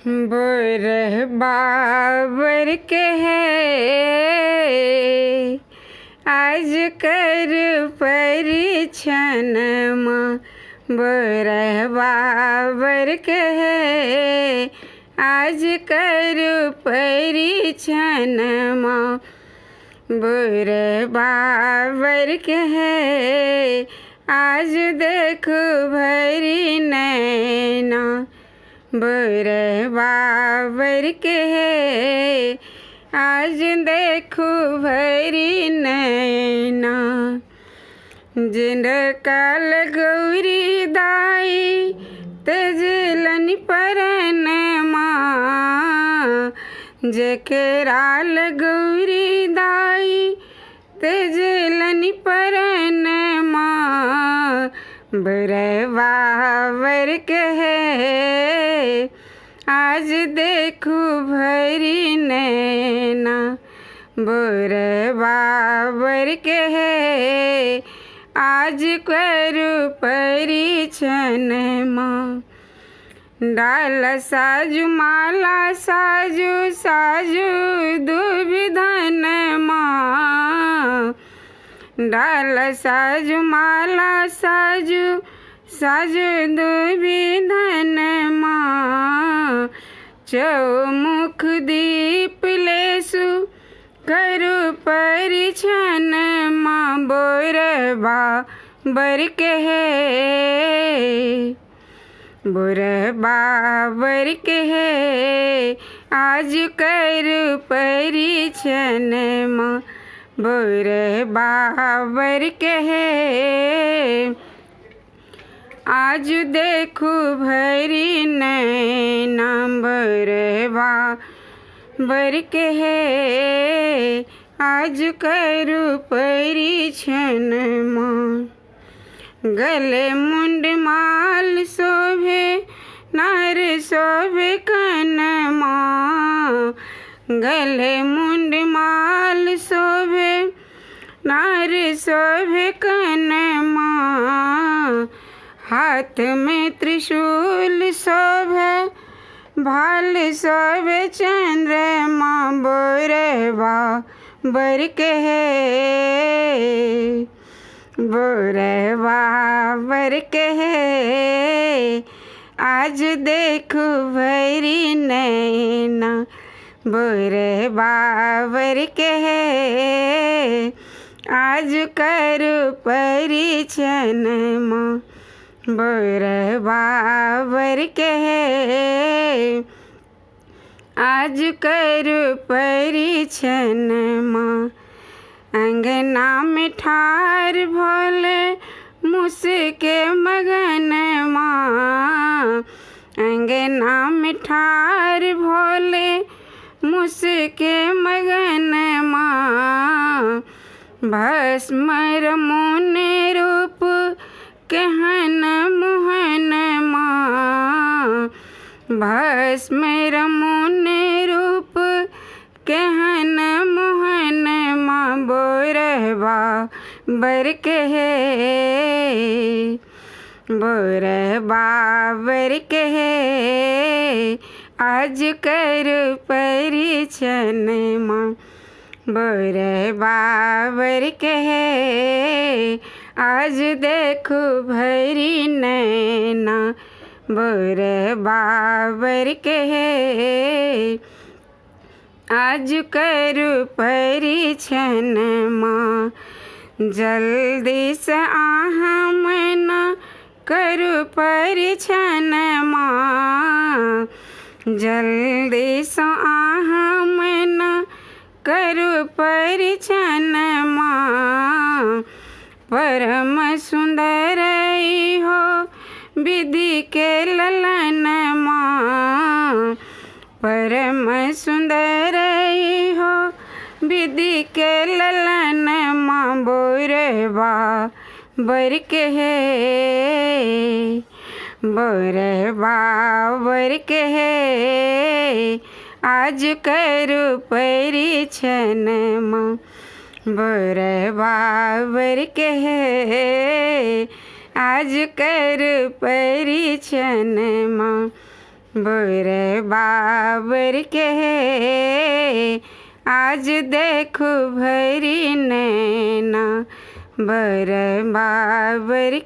बोरह बाबर के है आज कर परिछन माँ। बोरह बाबर के है आज कर परिछन माँ। बोरह बाबर के है आज देख भरी नैना। बोरह बाबर के है आज देखो भरी नैना। जिनकाल गौरी दाई तेजलन परन माँ। जेकराल गौरी दाई तेजलन परन माँ। बोरह बाबर के है आज देखो भरी नैना। बोरह बाबर के है आज करू परिछन माँ। डाल साजू माला साजू साजू दुविधन माँ। डाल साजू माला साजू साजू दुविधन माँ। चौमुख दीप लेसु करू परिछन माँ। बोरह बाबर के है बोरह बाबर के है आज करू परिछन माँ। बोरह बाबर के है आज देखो भरी नैना। बोरह बाबर के है आज करू परिछन माँ। गले मुंड माल शोभे नार शोभे कन माँ। गले मुंड माल शोभे नार शोभे कन माँ। हाथ में त्रिशूल शोभे भाल शोभे चंद्रमा। बोरह बाबर के है बोरह बाबर के है आज देखो भरी नैना। बोरह बाबर के है आज करू परिछन माँ। बोरह बाबर के है आज करू परिछन माँ। अंगना में ठार भोले मुसके मगन माँ। अंगना में ठार भोले मुसके मगन माँ। भस्म रमोन रूप कहन मोहन माँ। भस्म रमोन रूप कहन मोहन माँ। बोरह बाबर के है बोरह बाबर के है आज करू परिछन माँ। बोरह बाबर के है आज देखो भरी नैना। बोरह बाबर के है आज करू परिछन माँ। जल्दी से आहा मना करू परिछन माँ। जल्दी से आहा मना करू परिछन माँ। परम सुंदर हो विधि के ललन माँ। परम सुंदर हो विधि के ललन माँ। बोरह बाबर के है बोरह बाबर के है आज करू परिछन माँ। बोरह बाबर के है आज कर परिछन माँ। बर बाबर के आज देखो भरी नैना बर बाबर